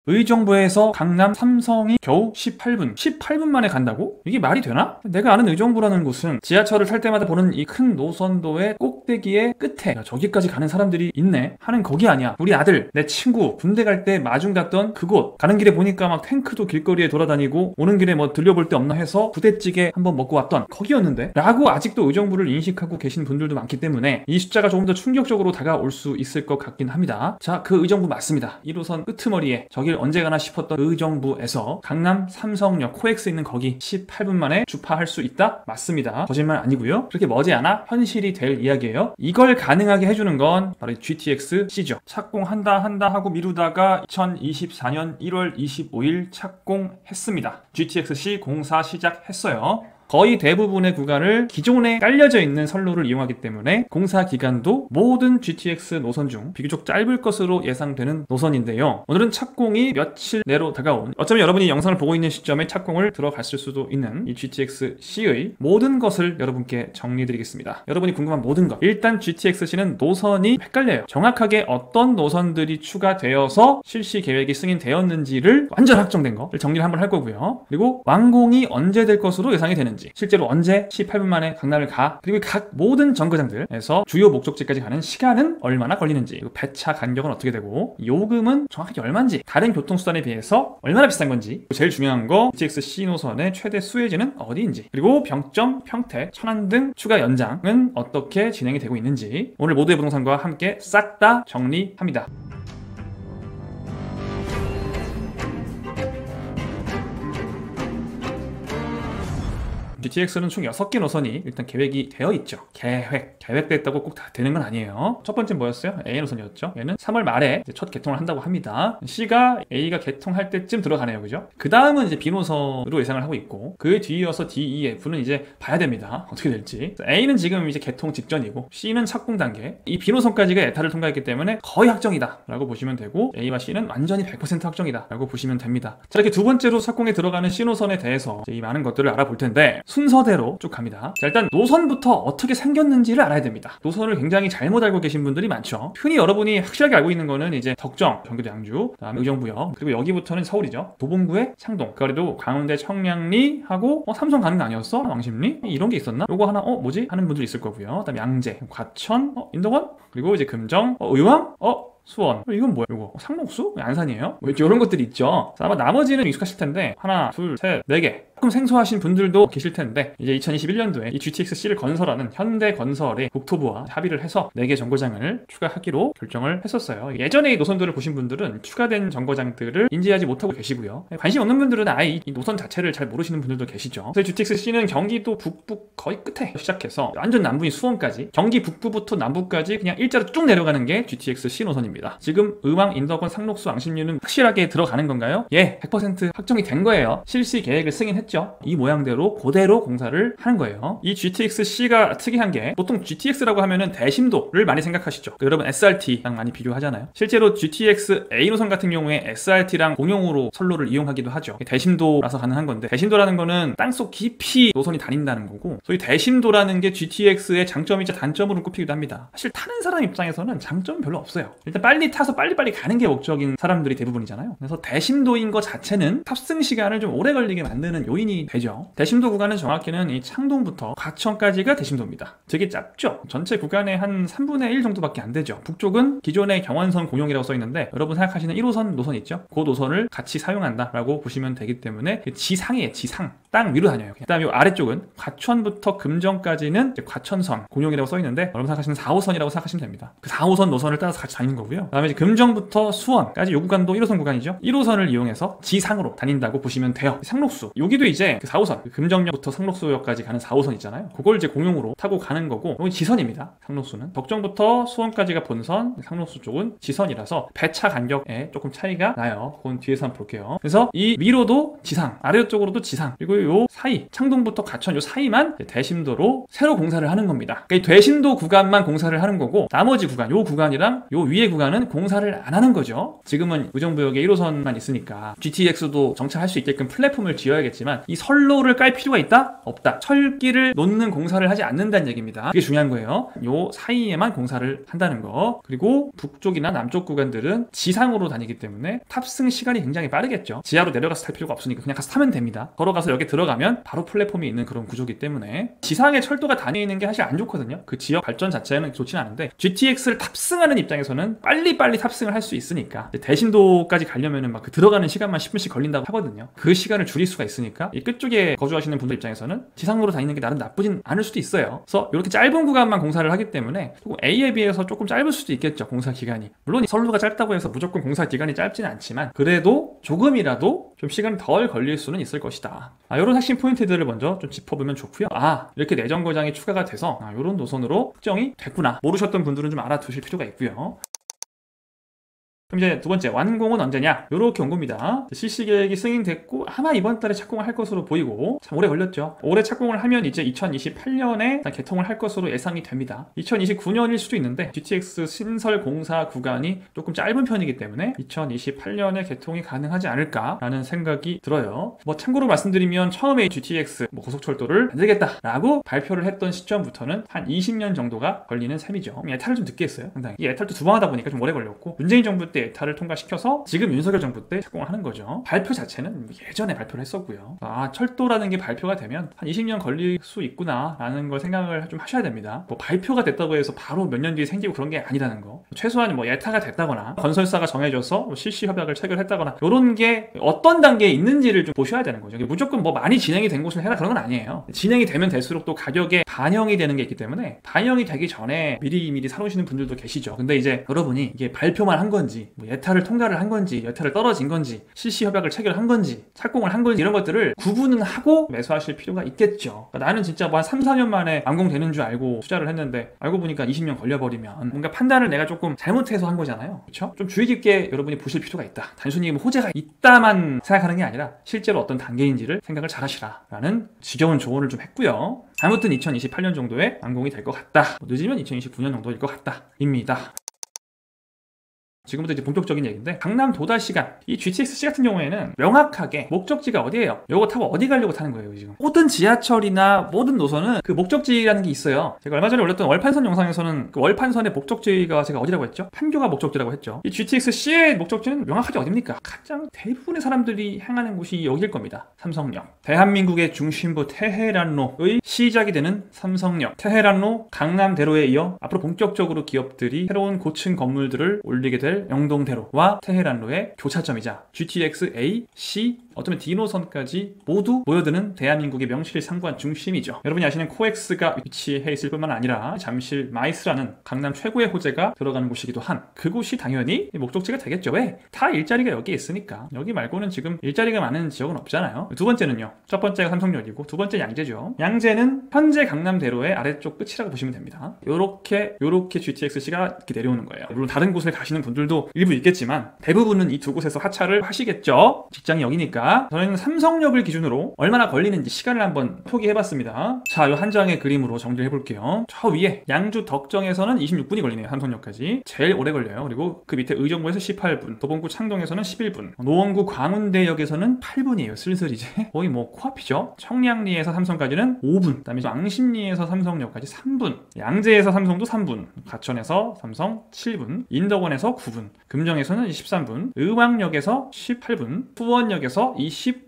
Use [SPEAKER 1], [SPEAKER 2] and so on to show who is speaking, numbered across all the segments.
[SPEAKER 1] 의정부에서 강남 삼성이 겨우 18분 만에 간다고? 이게 말이 되나? 내가 아는 의정부라는 곳은 지하철을 탈 때마다 보는 이 큰 노선도의 꼭대기의 끝에 저기까지 가는 사람들이 있네 하는 거기 아니야. 우리 아들, 내 친구 군대 갈 때 마중 갔던 그곳 가는 길에 보니까 막 탱크도 길거리에 돌아다니고 오는 길에 뭐 들려볼 데 없나 해서 부대찌개 한번 먹고 왔던 거기였는데 라고 아직도 의정부를 인식하고 계신 분들도 많기 때문에 이 숫자가 조금 더 충격적으로 다가올 수 있을 것 같긴 합니다. 자, 그 의정부 맞습니다. 1호선 끄트머리에 저길 언제 가나 싶었던 의정부에서 강남 삼성역 코엑스 있는 거기 18분 만에 주파할 수 있다? 맞습니다. 거짓말 아니고요. 그렇게 머지않아 현실이 될 이야기예요. 이걸 가능하게 해주는 건 바로 GTX C죠. 착공한다 하고 미루다가 2024년 1월 25일 착공했습니다. GTX C 공사 시작했어요. 거의 대부분의 구간을 기존에 깔려져 있는 선로를 이용하기 때문에 공사 기간도 모든 GTX 노선 중 비교적 짧을 것으로 예상되는 노선인데요. 오늘은 착공이 며칠 내로 다가온, 어쩌면 여러분이 영상을 보고 있는 시점에 착공을 들어갔을 수도 있는 이 GTX C의 모든 것을 여러분께 정리해드리겠습니다. 여러분이 궁금한 모든 것. 일단 GTX C는 노선이 헷갈려요. 정확하게 어떤 노선들이 추가되어서 실시 계획이 승인되었는지를 완전 확정된 거를 정리를 한번 할 거고요. 그리고 완공이 언제 될 것으로 예상이 되는지, 실제로 언제 18분 만에 강남을 가, 그리고 각 모든 정거장들에서 주요 목적지까지 가는 시간은 얼마나 걸리는지, 그리고 배차 간격은 어떻게 되고 요금은 정확히 얼마인지, 다른 교통수단에 비해서 얼마나 비싼 건지, 제일 중요한 거 GTX C 노선의 최대 수혜지는 어디인지, 그리고 병점, 평택, 천안 등 추가 연장은 어떻게 진행이 되고 있는지 오늘 모두의 부동산과 함께 싹 다 정리합니다. GTX는 총 6개 노선이 일단 계획이 되어 있죠. 계획됐다고 꼭 다 되는 건 아니에요. 첫 번째 뭐였어요? A 노선이었죠. 얘는 3월 말에 첫 개통을 한다고 합니다. C가 A가 개통할 때쯤 들어가네요. 그죠? 그 다음은 이제 B 노선으로 예상을 하고 있고, 그 뒤이어서 D, E, F는 이제 봐야 됩니다. 어떻게 될지. A는 지금 이제 개통 직전이고 C는 착공 단계, 이 B 노선까지가 에타를 통과했기 때문에 거의 확정이다 라고 보시면 되고, A와 C는 완전히 100% 확정이다 라고 보시면 됩니다. 자, 이렇게 두 번째로 착공에 들어가는 C 노선에 대해서 이제 이 많은 것들을 알아볼 텐데, 순서대로 쭉 갑니다. 자, 일단 노선부터 어떻게 생겼는지를 알아야 됩니다. 노선을 굉장히 잘못 알고 계신 분들이 많죠. 흔히 여러분이 확실하게 알고 있는 거는 이제 덕정, 경기도 양주, 그다음에 의정부역, 그리고 여기부터는 서울이죠. 도봉구의 창동, 그래도 강원대 청량리 하고 삼성 가는 거 아니었어? 왕십리? 이런 게 있었나? 요거 하나 뭐지? 하는 분들 있을 거고요. 그다음에 양재, 과천, 인덕원, 그리고 이제 금정, 의왕, 수원. 이건 뭐야? 이거 상록수? 안산이에요? 뭐 이런 것들이 있죠. 아마 나머지는 익숙하실 텐데 하나, 둘, 셋, 네 개. 조금 생소하신 분들도 계실 텐데, 이제 2021년도에 이 GTX-C를 건설하는 현대건설의 국토부와 합의를 해서 4개 정거장을 추가하기로 결정을 했었어요. 예전에 이 노선들을 보신 분들은 추가된 정거장들을 인지하지 못하고 계시고요. 관심 없는 분들은 아예 이 노선 자체를 잘 모르시는 분들도 계시죠. 그래서 GTX-C는 경기도 북부 거의 끝에 시작해서 완전 남부인 수원까지, 경기 북부부터 남부까지 그냥 일자로 쭉 내려가는 게 GTX-C 노선입니다. 지금 의왕, 인덕원, 상록수, 왕십리는 확실하게 들어가는 건가요? 예, 100% 확정이 된 거예요. 실시 계획을 승인했죠. 이 모양대로 그대로 공사를 하는 거예요. 이 GTX-C가 특이한 게, 보통 GTX라고 하면은 대심도를 많이 생각하시죠. 여러분 SRT랑 많이 비교하잖아요. 실제로 GTX A 노선 같은 경우에 SRT랑 공용으로 선로를 이용하기도 하죠. 대심도라서 가능한 건데, 대심도라는 거는 땅속 깊이 노선이 다닌다는 거고, 소위 대심도라는 게 GTX의 장점이자 단점으로 꼽히기도 합니다. 사실 타는 사람 입장에서는 장점은 별로 없어요. 일단 빨리 타서 빨리빨리 가는 게 목적인 사람들이 대부분이잖아요. 그래서 대심도인 것 자체는 탑승 시간을 좀 오래 걸리게 만드는 요인이 되죠. 대심도 구간은 정확히는 이 창동부터 과천까지가 대심도입니다. 되게 짧죠? 전체 구간의 한 3분의 1 정도밖에 안 되죠. 북쪽은 기존의 경원선 공용이라고 써 있는데, 여러분 생각하시는 1호선 노선 있죠? 그 노선을 같이 사용한다라고 보시면 되기 때문에 지상이에요. 지상. 땅 위로 다녀요. 그다음에 아래쪽은 과천부터 금정까지는 과천선 공용이라고 써 있는데, 여러분 생각하시는 4호선이라고 생각하시면 됩니다. 그 4호선 노선을 따라서 같이 다니는 거고요. 그다음에 이제 금정부터 수원까지 요 구간도 1호선 구간이죠. 1호선을 이용해서 지상으로 다닌다고 보시면 돼요. 상록수. 여기도 이제 그 4호선, 금정역부터 상록수역까지 가는 4호선 있잖아요. 그걸 이제 공용으로 타고 가는 거고, 여기 지선입니다. 상록수는 덕정부터 수원까지가 본선, 상록수 쪽은 지선이라서 배차 간격에 조금 차이가 나요. 그건 뒤에서 한번 볼게요. 그래서 이 위로도 지상, 아래쪽으로도 지상, 그리고 그 요 사이, 창동부터 가천 요 사이만 대심도로 새로 공사를 하는 겁니다. 그러니까 이 대심도 구간만 공사를 하는 거고 나머지 구간, 요 구간이랑 요 위에 구간은 공사를 안 하는 거죠. 지금은 의정부역에 1호선만 있으니까 GTX도 정차할 수 있게끔 플랫폼을 지어야겠지만 이 선로를 깔 필요가 있다? 없다. 철길을 놓는 공사를 하지 않는다는 얘기입니다. 그게 중요한 거예요. 요 사이에만 공사를 한다는 거. 그리고 북쪽이나 남쪽 구간들은 지상으로 다니기 때문에 탑승 시간이 굉장히 빠르겠죠. 지하로 내려가서 탈 필요가 없으니까 그냥 가서 타면 됩니다. 걸어가서 여기 들어가면 바로 플랫폼이 있는 그런 구조기 때문에 지상에 철도가 다니는 게 사실 안 좋거든요. 그 지역 발전 자체는 좋진 않은데 GTX를 탑승하는 입장에서는 빨리빨리 탑승을 할 수 있으니까 대심도까지 가려면은 막 그 들어가는 시간만 10분씩 걸린다고 하거든요. 그 시간을 줄일 수가 있으니까 이 끝쪽에 거주하시는 분들 입장에서는 지상으로 다니는 게 나름 나쁘진 않을 수도 있어요. 그래서 이렇게 짧은 구간만 공사를 하기 때문에 조금 A에 비해서 조금 짧을 수도 있겠죠. 공사 기간이. 물론 선로가 짧다고 해서 무조건 공사 기간이 짧지는 않지만 그래도 조금이라도 좀 시간이 덜 걸릴 수는 있을 것이다. 이런 핵심 포인트들을 먼저 좀 짚어보면 좋고요. 이렇게 내정거장이 추가가 돼서 이런 노선으로 확정이 됐구나. 모르셨던 분들은 좀 알아두실 필요가 있고요. 그럼 이제 두 번째, 완공은 언제냐? 요렇게 온 겁니다. 실시계획이 승인됐고 아마 이번 달에 착공을 할 것으로 보이고 참 오래 걸렸죠. 올해 착공을 하면 이제 2028년에 개통을 할 것으로 예상이 됩니다. 2029년일 수도 있는데 GTX 신설 공사 구간이 조금 짧은 편이기 때문에 2028년에 개통이 가능하지 않을까라는 생각이 들어요. 참고로 말씀드리면 처음에 GTX 고속철도를 만들겠다라고 발표를 했던 시점부터는 한 20년 정도가 걸리는 셈이죠. 예탈을 좀 늦게 했어요. 상당히. 이 예탈도 두 번 하다 보니까 좀 오래 걸렸고 문재인 정부 때 예탈을 통과시켜서 지금 윤석열 정부 때 착공을 하는 거죠. 발표 자체는 예전에 발표를 했었고요. 철도라는 게 발표가 되면 한 20년 걸릴 수 있구나 라는 걸 생각을 좀 하셔야 됩니다. 발표가 됐다고 해서 바로 몇 년 뒤에 생기고 그런 게 아니라는 거. 최소한 예타가 됐다거나 건설사가 정해져서 실시 협약을 체결했다거나 이런 게 어떤 단계에 있는지를 좀 보셔야 되는 거죠. 무조건 많이 진행이 된 곳을 해라 그런 건 아니에요. 진행이 되면 될수록 또 가격에 반영이 되는 게 있기 때문에 반영이 되기 전에 미리 사놓으시는 분들도 계시죠. 근데 이제 여러분이 이게 발표만 한 건지 예타를 통과를 한 건지 예타를 떨어진 건지 실시 협약을 체결한 건지 착공을 한 건지 이런 것들을 구분은 하고 매수하실 필요가 있겠죠. 그러니까 나는 진짜 한 3, 4년 만에 완공되는 줄 알고 투자를 했는데 알고 보니까 20년 걸려버리면 뭔가 판단을 내가 조금 잘못해서 한 거잖아요. 그렇죠? 좀 주의 깊게 여러분이 보실 필요가 있다. 단순히 호재가 있다만 생각하는 게 아니라 실제로 어떤 단계인지를 생각을 잘 하시라 라는 지겨운 조언을 좀 했고요. 아무튼 2028년 정도에 완공이 될 것 같다. 늦으면 2029년 정도일 것 같다 입니다. 지금부터 이제 본격적인 얘기인데 강남 도달 시간 이 GTX-C 같은 경우에는 명확하게 목적지가 어디예요? 요거 타고 어디 가려고 타는 거예요 지금. 모든 지하철이나 모든 노선은 그 목적지라는 게 있어요. 제가 얼마 전에 올렸던 월판선 영상에서는 그 월판선의 목적지가 제가 어디라고 했죠? 판교가 목적지라고 했죠. 이 GTX-C의 목적지는 명확하게 어딥니까? 가장 대부분의 사람들이 향하는 곳이 여기일 겁니다. 삼성역. 대한민국의 중심부 테헤란로의 시작이 되는 삼성역. 테헤란로 강남대로에 이어 앞으로 본격적으로 기업들이 새로운 고층 건물들을 올리게 될 영동대로와 테헤란로의 교차점이자 GTX A, C, 어쩌면 D노선까지 모두 모여드는 대한민국의 명실상부한 중심이죠. 여러분이 아시는 코엑스가 위치해 있을 뿐만 아니라 잠실 마이스라는 강남 최고의 호재가 들어가는 곳이기도 한 그곳이 당연히 목적지가 되겠죠. 왜? 다 일자리가 여기에 있으니까. 여기 말고는 지금 일자리가 많은 지역은 없잖아요. 두 번째는요. 첫 번째가 삼성역이고 두 번째 양재죠. 양재는 현재 강남대로의 아래쪽 끝이라고 보시면 됩니다. 요렇게 GTX-C가 이렇게 내려오는 거예요. 물론 다른 곳에 가시는 분들도 일부 있겠지만 대부분은 이 두 곳에서 하차를 하시겠죠. 직장이 여기니까. 저는 삼성역을 기준으로 얼마나 걸리는지 시간을 한번 표기해봤습니다. 자, 이 한 장의 그림으로 정리를 해볼게요. 저 위에 양주 덕정에서는 26분이 걸리네요. 삼성역까지. 제일 오래 걸려요. 그리고 그 밑에 의정부에서 18분, 도봉구 창동에서는 11분, 노원구 광운대역에서는 8분이에요. 슬슬 이제 거의 코앞이죠. 청량리에서 삼성까지는 5분, 그 다음에 왕십리에서 삼성역까지 3분, 양재에서 삼성도 3분, 가천에서 삼성 7분, 인덕원에서 9분, 금정에서는 13분, 의왕역에서 18분, 수원역에서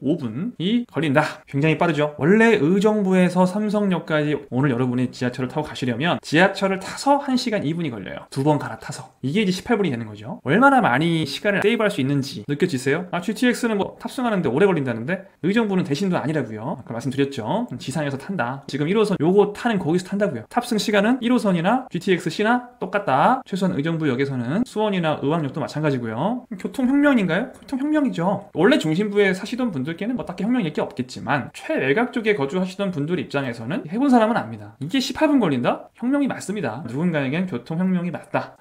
[SPEAKER 1] 25분이 걸린다. 굉장히 빠르죠. 원래 의정부에서 삼성역까지 오늘 여러분이 지하철을 타고 가시려면 지하철을 타서 1시간 2분이 걸려요. 두 번 갈아타서. 이게 이제 18분이 되는 거죠. 얼마나 많이 시간을 세이브할 수 있는지 느껴지세요? GTX는 탑승하는데 오래 걸린다는데 의정부는 대신도 아니라고요. 아까 말씀드렸죠. 지상에서 탄다. 지금 1호선 요거 타는 거기서 탄다고요. 탑승 시간은 1호선이나 GTX-C나 똑같다. 최소한 의정부역에서는 수원이나 의왕역도 마찬가지고요. 교통혁명인가요? 교통혁명이죠. 원래 중심부에 사시던 분들께는 딱히 혁명일 게 없겠지만 최외곽 쪽에 거주하시던 분들 입장에서는 해본 사람은 압니다. 이게 18분 걸린다? 혁명이 맞습니다. 누군가에겐 교통혁명이 맞다.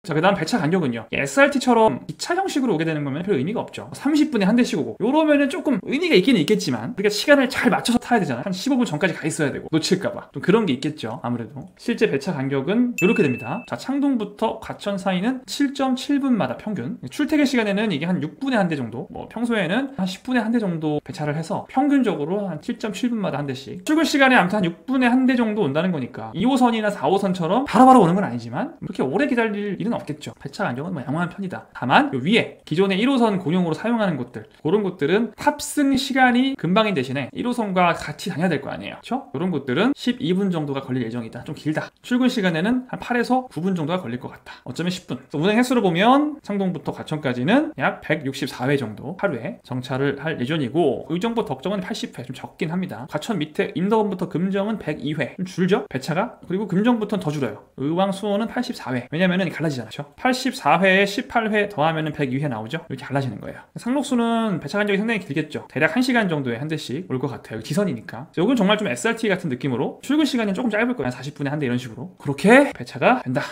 [SPEAKER 1] 자, 그 다음 배차 간격은요. SRT처럼 기차 형식으로 오게 되는 거면 별 의미가 없죠. 30분에 한 대씩 오고 요러면은 조금 의미가 있기는 있겠지만 우리가 시간을 잘 맞춰서 타야 되잖아. 한 15분 전까지 가 있어야 되고 놓칠까봐 좀 그런 게 있겠죠. 아무래도 실제 배차 간격은 이렇게 됩니다. 자, 창동부터 과천 사이는 7.7분마다 평균, 출퇴근 시간에는 이게 한 6분에 한 대 정도, 뭐 평소에는 한 10분에 한 대 정도 배차를 해서 평균적으로 한 7.7분마다 한 대씩, 출근 시간에 아무튼 한 6분에 한 대 정도 온다는 거니까 2호선이나 4호선처럼 바로바로 오는 건 아니지만 그렇게 오래 기다릴 일은 없겠죠. 배차 간격은 뭐 양호한 편이다. 다만 위에 기존의 1호선 공용으로 사용하는 곳들, 그런 곳들은 탑승 시간이 금방인 대신에 1호선과 같이 다녀야 될 거 아니에요. 그렇죠? 이런 곳들은 12분 정도가 걸릴 예정이다. 좀 길다. 출근 시간에는 한 8에서 9분 정도가 걸릴 것 같다. 어쩌면 10분. 운행 횟수로 보면 창동부터 과천까지는 약 164회 정도 하루에 정차를 할 예정이고, 의정부 덕정은 80회, 좀 적긴 합니다. 과천 밑에 인덕원부터 금정은 102회, 좀 줄죠? 배차가? 그리고 금정부터는 더 줄어요. 의왕 수원은 84회. 왜냐면은 갈라지잖아요. 84회에 18회 더하면은 102회 나오죠? 이렇게 갈라지는 거예요. 상록수는 배차 간격이 상당히 길겠죠. 대략 1시간 정도에 한 대씩 올 것 같아요. 지선이니까. 이건 정말 좀 SRT 같은 느낌으로 출근 시간이 조금 짧을 거예요. 40분에 한 대 이런 식으로. 그렇게 배차가 된다.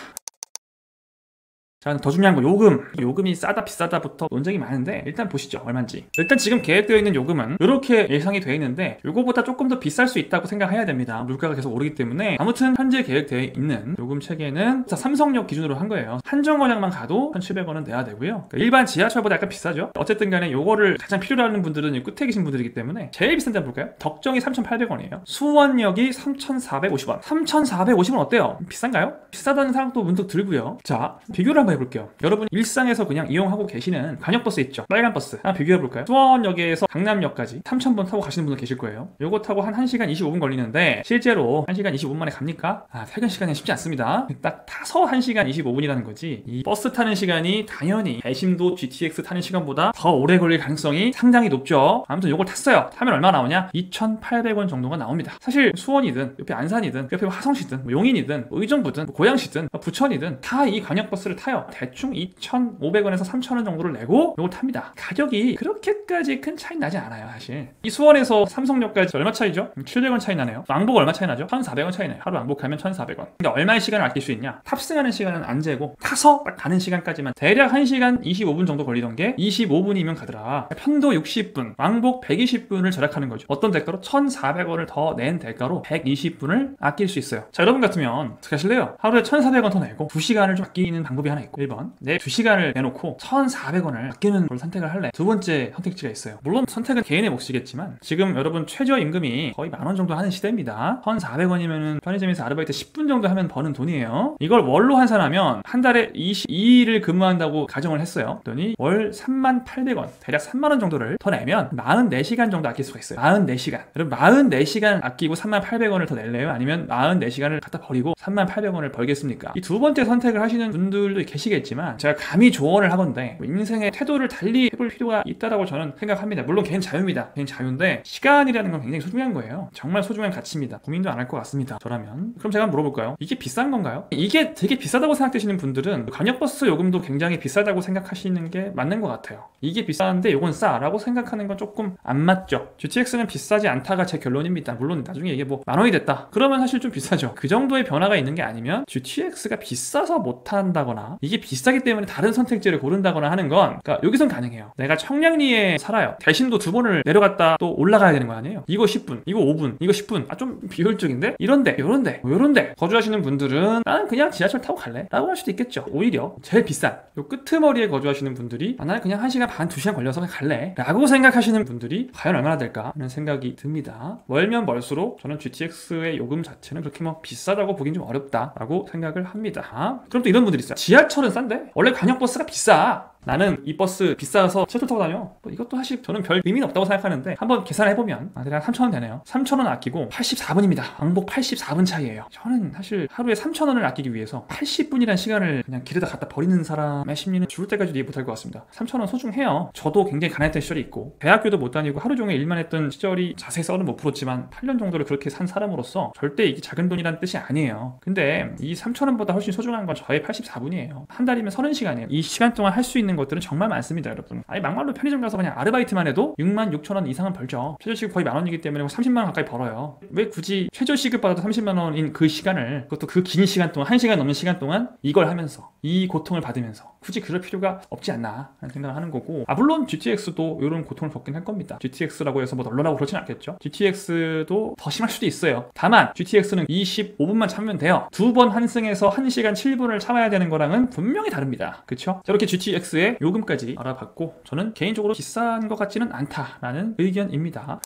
[SPEAKER 1] 자, 더 중요한 거 요금. 요금이 싸다 비싸다부터 논쟁이 많은데 일단 보시죠. 얼마인지. 일단 지금 계획되어 있는 요금은 이렇게 예상이 되어 있는데 요거보다 조금 더 비쌀 수 있다고 생각해야 됩니다. 물가가 계속 오르기 때문에. 아무튼 현재 계획되어 있는 요금 체계는 삼성역 기준으로 한 거예요. 한정거장만 가도 1,700원은 내야 되고요. 일반 지하철보다 약간 비싸죠. 어쨌든 간에 요거를 가장 필요로 하는 분들은 끝에 계신 분들이기 때문에 제일 비싼 데 볼까요? 덕정이 3,800원이에요. 수원역이 3,450원. 3,450원 어때요? 비싼가요? 비싸다는 생각도 문득 들고요. 자, 비교를 한번 해볼게요. 여러분 일상에서 그냥 이용하고 계시는 관역버스 있죠? 빨간 버스 한번 비교해볼까요? 수원역에서 강남역까지 3,000번 타고 가시는 분들 계실 거예요. 요거 타고 한 1시간 25분 걸리는데 실제로 1시간 25분 만에 갑니까? 퇴근 시간이 쉽지 않습니다. 딱 타서 1시간 25분이라는 거지. 이 버스 타는 시간이 당연히 대심도 GTX 타는 시간보다 더 오래 걸릴 가능성이 상당히 높죠. 아무튼 요걸 탔어요. 타면 얼마 나오냐? 2,800원 정도가 나옵니다. 사실 수원이든 옆에 안산이든 옆에 화성시든 용인이든 의정부든 고양시든 부천이든 다 이 관역버스를 타요. 대충 2,500원에서 3,000원 정도를 내고 이걸 탑니다. 가격이 그렇게까지 큰 차이 나지 않아요. 사실 이 수원에서 삼성역까지 얼마 차이죠? 700원 차이 나네요. 왕복 얼마 차이 나죠? 1,400원 차이 나요. 하루 왕복하면 1,400원. 근데 얼마의 시간을 아낄 수 있냐? 탑승하는 시간은 안 재고 타서 딱 가는 시간까지만 대략 1시간 25분 정도 걸리던 게 25분이면 가더라. 편도 60분, 왕복 120분을 절약하는 거죠. 어떤 대가로? 1,400원을 더 낸 대가로 120분을 아낄 수 있어요. 자, 여러분 같으면 어떻게 하실래요? 하루에 1,400원 더 내고 2시간을 좀 아끼는 방법이 하나 있고, 1번 내 2시간을 내놓고 1,400원을 아끼는 걸 선택을 할래? 두 번째 선택지가 있어요. 물론 선택은 개인의 몫이겠지만 지금 여러분 최저임금이 거의 10,000원 정도 하는 시대입니다. 1,400원이면 편의점에서 아르바이트 10분 정도 하면 버는 돈이에요. 이걸 월로 환산하면 한 달에 22일을 근무한다고 가정을 했어요. 그랬더니 월 38,000원, 대략 30,000원 정도를 더 내면 44시간 정도 아낄 수가 있어요. 44시간. 여러분 44시간 아끼고 38,000원을 더 낼래요? 아니면 44시간을 갖다 버리고 38,000원을 벌겠습니까? 이 두 번째 선택을 하시는 분들도 계시겠지만 제가 감히 조언을 하건데 인생의 태도를 달리 해볼 필요가 있다라고 저는 생각합니다. 물론 개인 자유입니다. 개인 자유인데 시간이라는 건 굉장히 소중한 거예요. 정말 소중한 가치입니다. 고민도 안 할 것 같습니다. 저라면. 그럼 제가 한번 물어볼까요? 이게 비싼 건가요? 이게 되게 비싸다고 생각되시는 분들은 관역버스 요금도 굉장히 비싸다고 생각하시는 게 맞는 것 같아요. 이게 비싼데 요건 싸라고 생각하는 건 조금 안 맞죠. GTX는 비싸지 않다가 제 결론입니다. 물론 나중에 이게 뭐 10,000원이 됐다 그러면 사실 좀 비싸죠. 그 정도의 변화가 있는 게 아니면 GTX가 비싸서 못 탄다거나 이게 비싸기 때문에 다른 선택지를 고른다거나 하는 건, 그러니까 여기선 가능해요. 내가 청량리에 살아요. 대신도 2번을 내려갔다 또 올라가야 되는 거 아니에요? 이거 10분, 이거 5분, 이거 10분. 좀 비효율적인데? 이런데, 요런데 거주하시는 분들은 나는 그냥 지하철 타고 갈래? 라고 할 수도 있겠죠. 오히려 제일 비싼 요 끄트머리에 거주하시는 분들이 나는 그냥 1시간 반, 2시간 걸려서 갈래? 라고 생각하시는 분들이 과연 얼마나 될까? 하는 생각이 듭니다. 멀면 멀수록 저는 GTX의 요금 자체는 그렇게 뭐 비싸다고 보긴 좀 어렵다라고 생각을 합니다. 그럼 또 이런 분들이 있어요. 지하철은 싼데? 원래 관역버스가 비싸. 나는 이 버스 비싸서 셔틀 타고 다녀. 이것도 사실 저는 별 의미는 없다고 생각하는데 한번 계산해보면 대략 3,000원 되네요. 3,000원 아끼고 84분입니다. 왕복 84분 차이예요. 저는 사실 하루에 3,000원을 아끼기 위해서 80분이라는 시간을 그냥 길에다 갖다 버리는 사람의 심리는 죽을 때까지도 이해 못할 것 같습니다. 3,000원 소중해요. 저도 굉장히 가난했던 시절이 있고 대학교도 못 다니고 하루 종일 일만 했던 시절이 자세히 썰은 못 풀었지만 8년 정도를 그렇게 산 사람으로서 절대 이게 작은 돈이라는 뜻이 아니에요. 근데 이 3,000원보다 훨씬 소중한 건 저의 84분이에요. 한 달이면 30시간이에요. 이 시간 동안 할 수 있는 있는 것들은 정말 많습니다, 여러분. 아니 막말로 편의점 가서 그냥 아르바이트만 해도 66,000원 이상은 벌죠. 최저시급 거의 만원이기 때문에 30만 원 가까이 벌어요. 왜 굳이 최저시급 받아도 30만 원인 그 시간을, 그것도 그 긴 시간 동안, 1시간 넘는 시간 동안 이걸 하면서 이 고통을 받으면서 굳이 그럴 필요가 없지 않나 하는 생각을 하는 거고, 물론 GTX도 이런 고통을 겪긴 할 겁니다. GTX라고 해서 뭐 널널하고 그렇진 않겠죠. GTX도 더 심할 수도 있어요. 다만 GTX는 25분만 참으면 돼요. 2번 환승해서 1시간 7분을 참아야 되는 거랑은 분명히 다릅니다. 그쵸? 자, 이렇게 GTX의 요금까지 알아봤고, 저는 개인적으로 비싼 것 같지는 않다라는 의견입니다.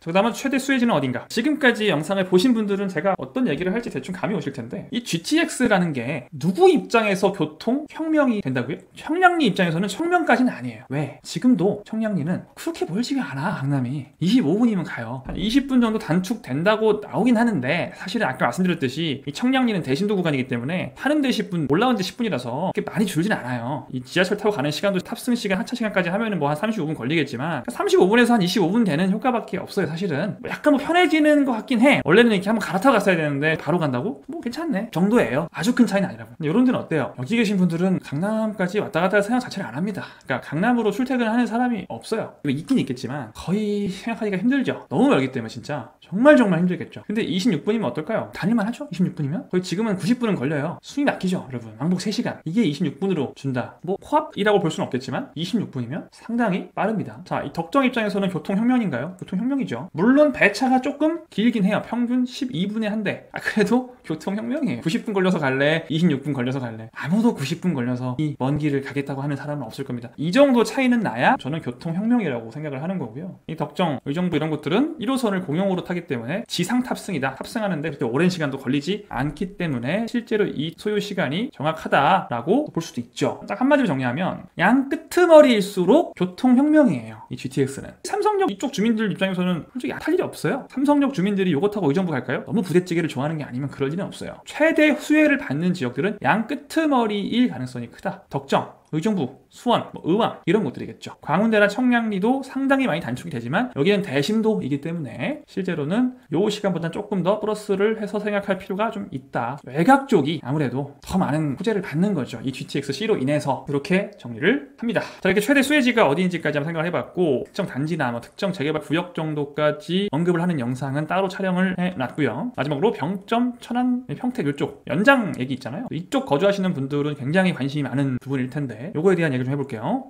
[SPEAKER 1] 그 다음은 최대 수혜지는 어딘가. 지금까지 영상을 보신 분들은 제가 어떤 얘기를 할지 대충 감이 오실 텐데, 이 GTX라는 게 누구 입장에서 교통혁명이 된다고요? 청량리 입장에서는 혁명까지는 아니에요. 왜? 지금도 청량리는 그렇게 멀지가 않아. 강남이 25분이면 가요. 한 20분 정도 단축된다고 나오긴 하는데, 사실은 아까 말씀드렸듯이 이 청량리는 대신도 구간이기 때문에 타는데 10분, 올라오는데 10분이라서 그렇게 많이 줄진 않아요. 이 지하철 타고 가는 시간도 탑승 시간, 하차 시간까지 하면은 뭐 한 35분 걸리겠지만 35분에서 한 25분 되는 효과밖에 없어요. 사실은 약간 뭐 편해지는 것 같긴 해. 원래는 이렇게 한번 갈아타고 갔어야 되는데 바로 간다고? 뭐 괜찮네 정도예요. 아주 큰 차이는 아니라고. 근데 이런 데는 어때요? 여기 계신 분들은 강남까지 왔다 갔다 할 생각 자체를 안 합니다. 그러니까 강남으로 출퇴근하는 사람이 없어요. 있긴 있겠지만 거의 생각하기가 힘들죠. 너무 멀기 때문에 진짜 정말 힘들겠죠. 근데 26분이면 어떨까요? 다닐만 하죠? 26분이면? 거의 지금은 90분은 걸려요. 숨이 막히죠 여러분. 왕복 3시간. 이게 26분으로 준다. 뭐 코앞이라고 볼 수는 없겠지만 26분이면 상당히 빠릅니다. 자, 이 덕정 입장에서는 교통혁명인가요? 교통혁명이죠. 물론 배차가 조금 길긴 해요. 평균 12분에 한 대. 그래도 교통혁명이에요. 90분 걸려서 갈래? 26분 걸려서 갈래? 아무도 90분 걸려서 이 먼 길을 가겠다고 하는 사람은 없을 겁니다. 이 정도 차이는 나야 저는 교통혁명이라고 생각을 하는 거고요. 이 덕정, 의정부 이런 곳들은 1호선을 공용으로 타기 때문에 지상 탑승이다. 탑승하는데 그렇게 오랜 시간도 걸리지 않기 때문에 실제로 이 소요 시간이 정확하다라고 볼 수도 있죠. 딱 한마디로 정리하면 양 끄트머리일수록 교통혁명이에요. 이 GTX는. 삼성역 이쪽 주민들 입장에서는 솔직히 탈 일이 없어요. 삼성역 주민들이 요거 타고 의정부 갈까요? 너무 부대찌개를 좋아하는 게 아니면 그럴 일은 없어요. 최대 수혜를 받는 지역들은 양 끄트머리일 가능성이 크다. 덕정, 의정부, 수원, 의왕 이런 곳들이겠죠. 광운대나 청량리도 상당히 많이 단축이 되지만 여기는 대심도이기 때문에 실제로는 요 시간보다 조금 더 플러스를 해서 생각할 필요가 좀 있다. 외곽 쪽이 아무래도 더 많은 호재를 받는 거죠. 이 GTX-C로 인해서. 이렇게 정리를 합니다. 자, 이렇게 최대 수혜지가 어디인지까지 한번 생각을 해봤고, 특정 단지나 뭐 특정 재개발 구역 정도까지 언급을 하는 영상은 따로 촬영을 해놨고요. 마지막으로 병점, 천안, 평택 이쪽 연장 얘기 있잖아요. 이쪽 거주하시는 분들은 굉장히 관심이 많은 부분일 텐데 요거에 대한 얘기 좀 해볼게요.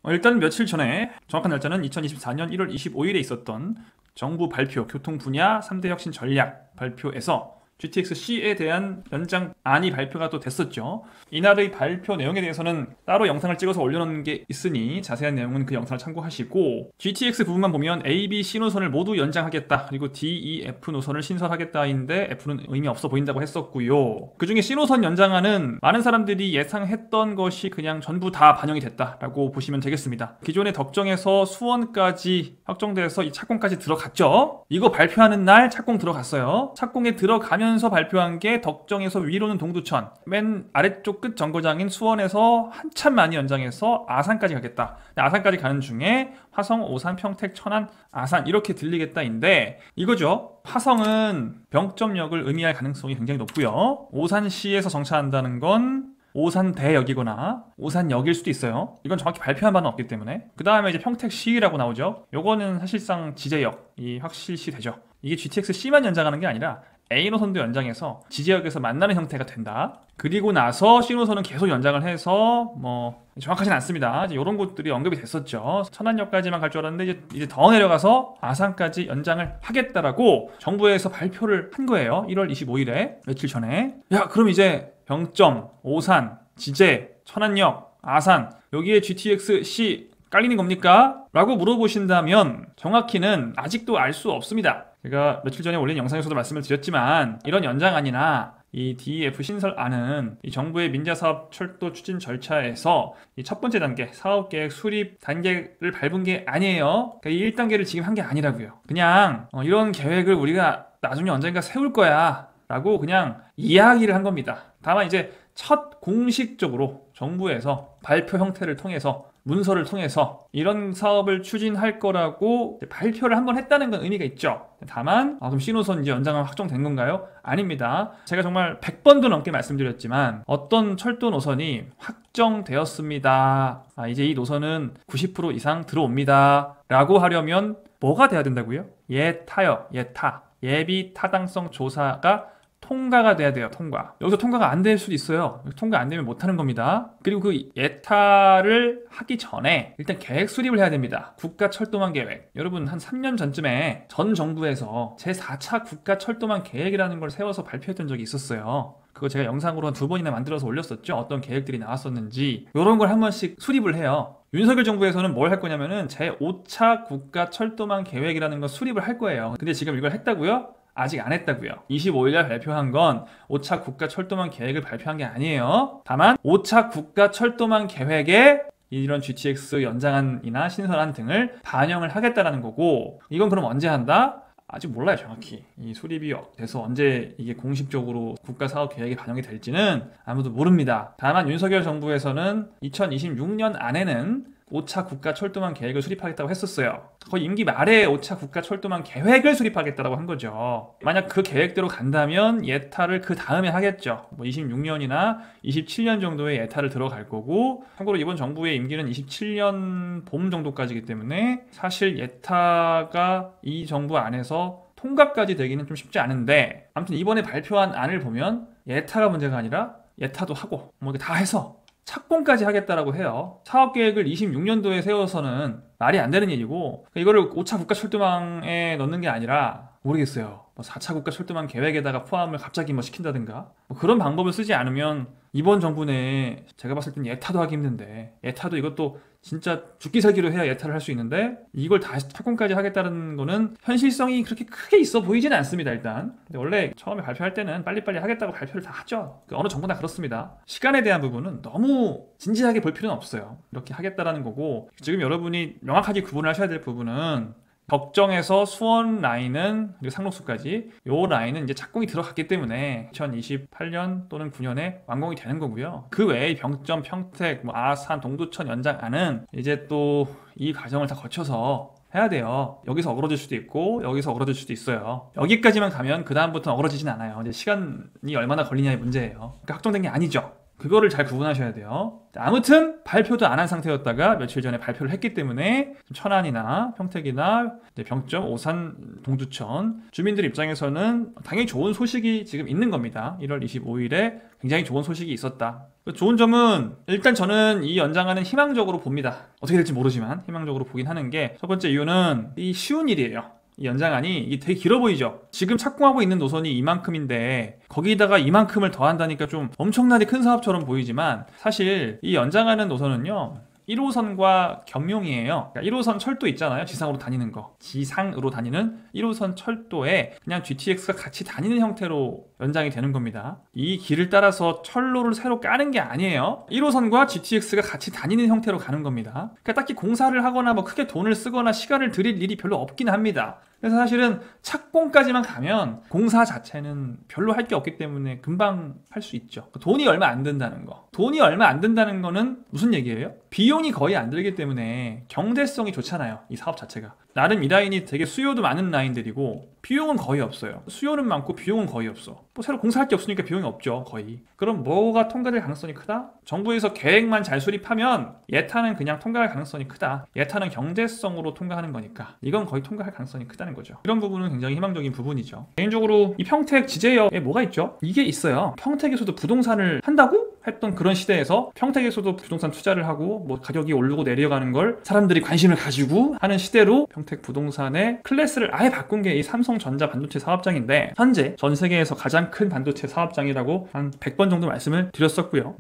[SPEAKER 1] 일단 며칠 전에, 정확한 날짜는 2024년 1월 25일에 있었던 정부 발표 교통 분야 3대 혁신 전략 발표에서 GTX-C에 대한 연장안이 발표가 또 됐었죠. 이날의 발표 내용에 대해서는 따로 영상을 찍어서 올려놓은 게 있으니 자세한 내용은 그 영상을 참고하시고, GTX 부분만 보면 A, B, C 노선을 모두 연장하겠다, 그리고 D, E, F 노선을 신설하겠다인데 F는 의미 없어 보인다고 했었고요. 그 중에 C 노선 연장안은 많은 사람들이 예상했던 것이 그냥 전부 다 반영이 됐다라고 보시면 되겠습니다. 기존의 덕정에서 수원까지 확정돼서 이 착공까지 들어갔죠. 이거 발표하는 날 착공 들어갔어요. 착공에 들어가면 발표한 게 덕정에서 위로는 동두천, 맨 아래쪽 끝 정거장인 수원에서 한참 많이 연장해서 아산까지 가겠다. 아산까지 가는 중에 화성, 오산, 평택, 천안, 아산 이렇게 들리겠다인데, 이거죠. 화성은 병점역을 의미할 가능성이 굉장히 높고요. 오산시에서 정차한다는 건 오산대역이거나 오산역일 수도 있어요. 이건 정확히 발표한 바는 없기 때문에. 그 다음에 이제 평택시라고 나오죠. 요거는 사실상 지제역이 확실시 되죠. 이게 GTX-C만 연장하는 게 아니라 A 노선도 연장해서 지제역에서 만나는 형태가 된다. 그리고 나서 C 노선은 계속 연장을 해서 뭐 정확하진 않습니다. 이제 이런 곳들이 언급이 됐었죠. 천안역까지만 갈 줄 알았는데 이제 더 내려가서 아산까지 연장을 하겠다라고 정부에서 발표를 한 거예요. 1월 25일에 며칠 전에. 야, 그럼 이제 병점, 오산, 지제, 천안역, 아산 여기에 GTX-C 깔리는 겁니까? 라고 물어보신다면 정확히는 아직도 알 수 없습니다. 제가 며칠 전에 올린 영상에서도 말씀을 드렸지만 이런 연장안이나 이 DEF 신설안은 이 정부의 민자사업 철도 추진 절차에서 이 첫 번째 단계 사업계획 수립 단계를 밟은 게 아니에요. 그러니까 이 1단계를 지금 한 게 아니라고요. 그냥 이런 계획을 우리가 나중에 언젠가 세울 거야 라고 그냥 이야기를 한 겁니다. 다만 이제 첫 공식적으로 정부에서 발표 형태를 통해서 문서를 통해서 이런 사업을 추진할 거라고 발표를 한번 했다는 건 의미가 있죠. 다만 그럼 C노선 이제 연장은 확정된 건가요? 아닙니다. 제가 정말 100번도 넘게 말씀드렸지만 어떤 철도 노선이 확정되었습니다. 이제 이 노선은 90% 이상 들어옵니다. 라고 하려면 뭐가 돼야 된다고요? 예타요. 예타. 예비 타당성 조사가 통과가 돼야 돼요. 통과. 여기서 통과가 안 될 수도 있어요. 통과 안 되면 못하는 겁니다. 그리고 그 예타를 하기 전에 일단 계획 수립을 해야 됩니다. 국가철도망 계획. 여러분 한 3년 전쯤에 전 정부에서 제4차 국가철도망 계획이라는 걸 세워서 발표했던 적이 있었어요. 그거 제가 영상으로 한 2번이나 만들어서 올렸었죠. 어떤 계획들이 나왔었는지. 이런 걸 한 번씩 수립을 해요. 윤석열 정부에서는 뭘 할 거냐면은 제5차 국가철도망 계획이라는 걸 수립을 할 거예요. 근데 지금 이걸 했다고요? 아직 안 했다고요. 25일날 발표한 건 5차 국가철도망 계획을 발표한 게 아니에요. 다만 5차 국가철도망 계획에 이런 GTX 연장안이나 신설안 등을 반영을 하겠다라는 거고, 이건 그럼 언제 한다? 아직 몰라요. 정확히 이 수립이 돼서 언제 이게 공식적으로 국가사업계획에 반영이 될지는 아무도 모릅니다. 다만 윤석열 정부에서는 2026년 안에는 5차 국가철도망 계획을 수립하겠다고 했었어요. 거의 임기 말에 5차 국가철도망 계획을 수립하겠다고 한 거죠. 만약 그 계획대로 간다면 예타를 그 다음에 하겠죠. 26년이나 27년 정도의 예타를 들어갈 거고, 참고로 이번 정부의 임기는 27년 봄 정도까지이기 때문에 사실 예타가 이 정부 안에서 통과까지 되기는 좀 쉽지 않은데, 아무튼 이번에 발표한 안을 보면 예타가 문제가 아니라 예타도 하고 뭐 이렇게 다 해서 착공까지 하겠다라고 해요. 사업계획을 26년도에 세워서는 말이 안 되는 일이고, 이거를 5차 국가철도망에 넣는 게 아니라 모르겠어요. 4차 국가철도망 계획에다가 포함을 갑자기 시킨다든가 그런 방법을 쓰지 않으면 이번 정부 내에 제가 봤을 땐 예타도 하기 힘든데, 예타도 이것도 진짜 죽기 살기로 해야 예타를 할 수 있는데 이걸 다시 착공까지 하겠다는 거는 현실성이 그렇게 크게 있어 보이지는 않습니다. 일단 근데 원래 처음에 발표할 때는 빨리빨리 하겠다고 발표를 다 하죠. 어느 정부나 그렇습니다. 시간에 대한 부분은 너무 진지하게 볼 필요는 없어요. 이렇게 하겠다라는 거고, 지금 여러분이 명확하게 구분을 하셔야 될 부분은 덕정에서 수원 라인은 그리고 상록수까지 요 라인은 이제 착공이 들어갔기 때문에 2028년 또는 9년에 완공이 되는 거고요. 그 외에 병점, 평택, 아산, 동두천 연장안은 이제 또 이 과정을 다 거쳐서 해야 돼요. 여기서 어그러질 수도 있고 여기서 어그러질 수도 있어요. 여기까지만 가면 그 다음부터는 어그러지진 않아요. 이제 시간이 얼마나 걸리냐의 문제예요. 그러니까 확정된 게 아니죠. 그거를 잘 구분하셔야 돼요. 아무튼 발표도 안 한 상태였다가 며칠 전에 발표를 했기 때문에 천안이나 평택이나 병점, 오산, 동두천 주민들 입장에서는 당연히 좋은 소식이 지금 있는 겁니다. 1월 25일에 굉장히 좋은 소식이 있었다. 좋은 점은 일단 저는 이 연장안은 희망적으로 봅니다. 어떻게 될지 모르지만 희망적으로 보긴 하는 게, 첫 번째 이유는 이 쉬운 일이에요. 이 연장안이 이게 되게 길어 보이죠. 지금 착공하고 있는 노선이 이만큼인데 거기다가 이만큼을 더한다니까 좀 엄청나게 큰 사업처럼 보이지만, 사실 이 연장하는 노선은요 1호선과 겸용이에요. 그러니까 1호선 철도 있잖아요. 지상으로 다니는 거. 지상으로 다니는 1호선 철도에 그냥 GTX가 같이 다니는 형태로 연장이 되는 겁니다. 이 길을 따라서 철로를 새로 까는 게 아니에요. 1호선과 GTX가 같이 다니는 형태로 가는 겁니다. 그러니까 딱히 공사를 하거나 크게 돈을 쓰거나 시간을 들일 일이 별로 없긴 합니다. 그래서 사실은 착공까지만 가면 공사 자체는 별로 할 게 없기 때문에 금방 할 수 있죠. 돈이 얼마 안 든다는 거. 돈이 얼마 안 든다는 거는 무슨 얘기예요? 비용이 거의 안 들기 때문에 경제성이 좋잖아요. 이 사업 자체가. 나름 이 라인이 되게 수요도 많은 라인들이고 비용은 거의 없어요. 수요는 많고 비용은 거의 없어. 새로 공사할 게 없으니까 비용이 없죠. 거의. 그럼 뭐가 통과될 가능성이 크다? 정부에서 계획만 잘 수립하면 예타는 그냥 통과할 가능성이 크다. 예타는 경제성으로 통과하는 거니까 이건 거의 통과할 가능성이 크다는 거죠. 이런 부분은 굉장히 희망적인 부분이죠. 개인적으로 이 평택 지제역에 뭐가 있죠? 이게 있어요. 평택에서도 부동산을 한다고? 했던 그런 시대에서 평택에서도 부동산 투자를 하고 가격이 오르고 내려가는 걸 사람들이 관심을 가지고 하는 시대로 평택 부동산의 클래스를 아예 바꾼 게 이 삼성전자 반도체 사업장인데, 현재 전 세계에서 가장 큰 반도체 사업장이라고 한 100번 정도 말씀을 드렸었고요.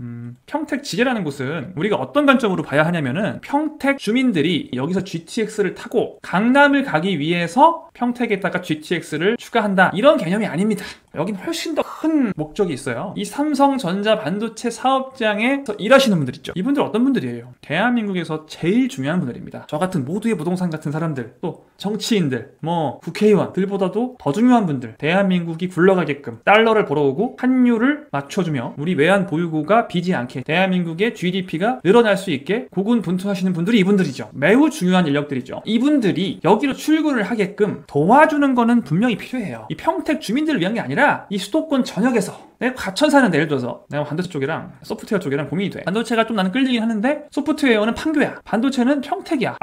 [SPEAKER 1] 평택 지제라는 곳은 우리가 어떤 관점으로 봐야 하냐면은, 평택 주민들이 여기서 GTX를 타고 강남을 가기 위해서 평택에다가 GTX를 추가한다, 이런 개념이 아닙니다. 여긴 훨씬 더 큰 목적이 있어요. 이 삼성전자 반도체 사업장에서 일하시는 분들 있죠. 이분들 어떤 분들이에요? 대한민국에서 제일 중요한 분들입니다. 저 같은 모두의 부동산 같은 사람들, 또 정치인들, 뭐 국회의원들보다도 더 중요한 분들, 대한민국이 굴러가게끔 달러를 벌어오고 환율을 맞춰주며 우리 외환 보유고가 비지 않게 대한민국의 GDP가 늘어날 수 있게 고군분투하시는 분들이 이분들이죠. 매우 중요한 인력들이죠. 이분들이 여기로 출근을 하게끔 도와주는 거는 분명히 필요해요. 이 평택 주민들을 위한 게 아니라 이 수도권 전역에서 내가 과천 사는데, 예를 들어서 내가 반도체 쪽이랑 소프트웨어 쪽이랑 고민이 돼. 반도체가 좀 나는 끌리긴 하는데 소프트웨어는 판교야, 반도체는 평택이야.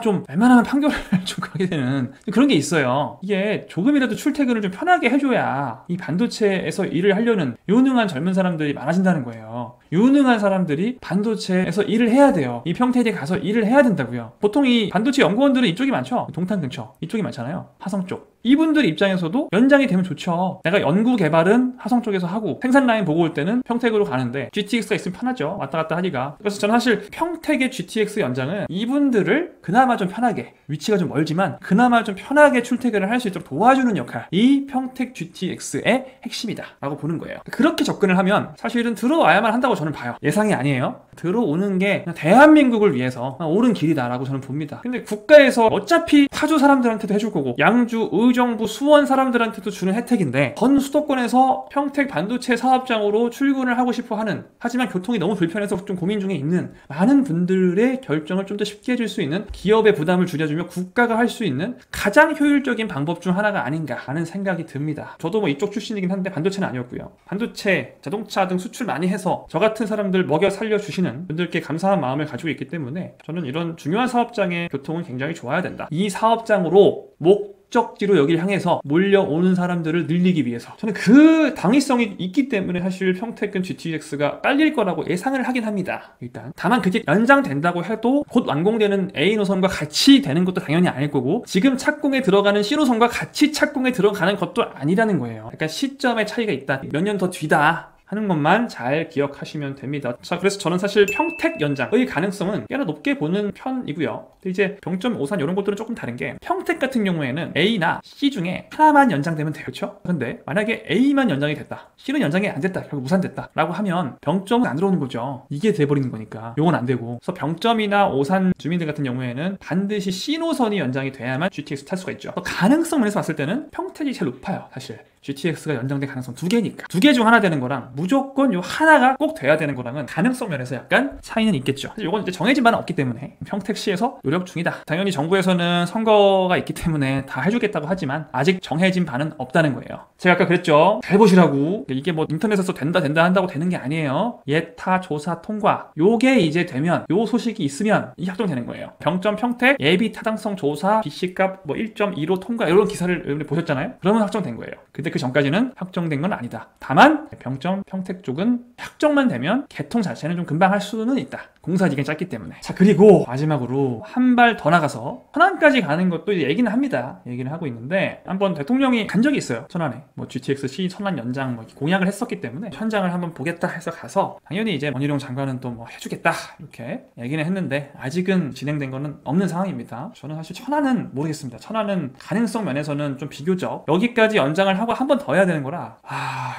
[SPEAKER 1] 좀 웬만하면 판교를 좀 가게 되는 그런 게 있어요. 이게 조금이라도 출퇴근을 좀 편하게 해줘야 이 반도체에서 일을 하려는 유능한 젊은 사람들이 많아진다는 거예요. 유능한 사람들이 반도체에서 일을 해야 돼요. 이 평택에 가서 일을 해야 된다고요. 보통 이 반도체 연구원들은 이쪽이 많죠. 동탄 근처 이쪽이 많잖아요. 화성 쪽. 이분들 입장에서도 연장이 되면 좋죠. 내가 연구 개발은 화성 쪽에서 하고 생산 라인 보고 올 때는 평택으로 가는데 GTX가 있으면 편하죠. 왔다 갔다 하기가. 그래서 저는 사실 평택의 GTX 연장은 이분들을 그나마 좀 편하게, 위치가 좀 멀지만 그나마 좀 편하게 출퇴근을 할 수 있도록 도와주는 역할, 이 평택 GTX의 핵심이다 라고 보는 거예요. 그렇게 접근을 하면 사실은 들어와야만 한다고 저는 봐요. 예상이 아니에요. 들어오는 게 그냥 대한민국을 위해서 옳은 길이다라고 저는 봅니다. 근데 국가에서 어차피 파주 사람들한테도 해줄 거고 양주, 의정부, 수원 사람들한테도 주는 혜택인데 전 수도권에서 평택 반도체 사업장으로 출근을 하고 싶어 하는, 하지만 교통이 너무 불편해서 좀 고민 중에 있는 많은 분들의 결정을 좀 더 쉽게 해줄 수 있는, 기업의 부담을 줄여주며 국가가 할 수 있는 가장 효율적인 방법 중 하나가 아닌가 하는 생각이 듭니다. 저도 뭐 이쪽 출신이긴 한데 반도체는 아니었고요. 반도체, 자동차 등 수출 많이 해서 저 같은 사람들 먹여 살려주시는 분들께 감사한 마음을 가지고 있기 때문에 저는 이런 중요한 사업장의 교통은 굉장히 좋아야 된다. 이 사업장으로 목적지로 여기를 향해서 몰려오는 사람들을 늘리기 위해서 저는 그 당위성이 있기 때문에 사실 평택은 GTX가 깔릴 거라고 예상을 하긴 합니다. 일단 다만 그게 연장된다고 해도 곧 완공되는 A 노선과 같이 되는 것도 당연히 아닐 거고, 지금 착공에 들어가는 C 노선과 같이 착공에 들어가는 것도 아니라는 거예요. 약간 시점의 차이가 있다, 몇 년 더 뒤다 하는 것만 잘 기억하시면 됩니다. 자, 그래서 저는 사실 평택 연장의 가능성은 꽤나 높게 보는 편이고요. 근데 이제 병점, 오산 이런 것들은 조금 다른 게, 평택 같은 경우에는 A나 C 중에 하나만 연장되면 돼요. 그렇죠? 근데 만약에 A만 연장이 됐다, C는 연장이 안 됐다, 결국 무산됐다 라고 하면 병점은 안 들어오는 거죠. 이게 돼버리는 거니까 요건 안 되고, 그래서 병점이나 오산 주민들 같은 경우에는 반드시 C 노선이 연장이 돼야만 GTX 탈 수가 있죠. 가능성 면에서 봤을 때는 평택이 제일 높아요. 사실 GTX가 연장될 가능성 두 개니까, 두 개 중 하나 되는 거랑 무조건 요 하나가 꼭 돼야 되는 거랑은 가능성 면에서 약간 차이는 있겠죠. 사실 이건 이제 정해진 바는 없기 때문에 평택시에서 노력 중이다. 당연히 정부에서는 선거가 있기 때문에 다 해주겠다고 하지만 아직 정해진 바는 없다는 거예요. 제가 아까 그랬죠. 잘 보시라고. 이게 뭐 인터넷에서 된다 한다고 되는 게 아니에요. 예타 조사 통과, 요게 이제 되면, 요 소식이 있으면 이 확정되는 거예요. 병점 평택 예비 타당성 조사 BC값 뭐 1.25 통과, 이런 기사를 여러분이 보셨잖아요. 그러면 확정된 거예요. 근데 그 전까지는 확정된 건 아니다. 다만 병점 평택 쪽은 확정만 되면 개통 자체는 좀 금방 할 수는 있다. 공사 기간이 짧기 때문에. 자, 그리고 마지막으로 한 발 더 나가서 천안까지 가는 것도 이제 얘기는 합니다. 얘기를 하고 있는데, 한번 대통령이 간 적이 있어요. 천안에 뭐 GTX-C 천안 연장 뭐 공약을 했었기 때문에 현장을 한번 보겠다 해서 가서, 당연히 이제 원희룡 장관은 또 뭐 해주겠다 이렇게 얘기는 했는데 아직은 진행된 거는 없는 상황입니다. 저는 사실 천안은 모르겠습니다. 천안은 가능성 면에서는 좀 비교적 여기까지 연장을 하고 한 번 더 해야 되는 거라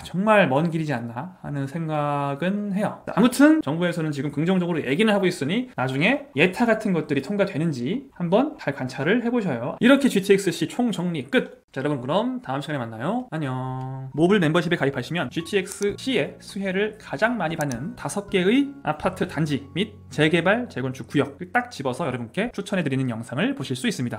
[SPEAKER 1] 정말 먼 길이지 않나 하는 생각은 해요. 아무튼 정부에서는 지금 긍정적으로 얘기는 하고 있으니 나중에 예타 같은 것들이 통과되는지 한번 잘 관찰을 해보셔요. 이렇게 GTX-C 총정리 끝! 자, 여러분 그럼 다음 시간에 만나요. 안녕. 모블 멤버십에 가입하시면 GTX-C의 수혜를 가장 많이 받는 5개의 아파트 단지 및 재개발, 재건축 구역을 딱 집어서 여러분께 추천해드리는 영상을 보실 수 있습니다.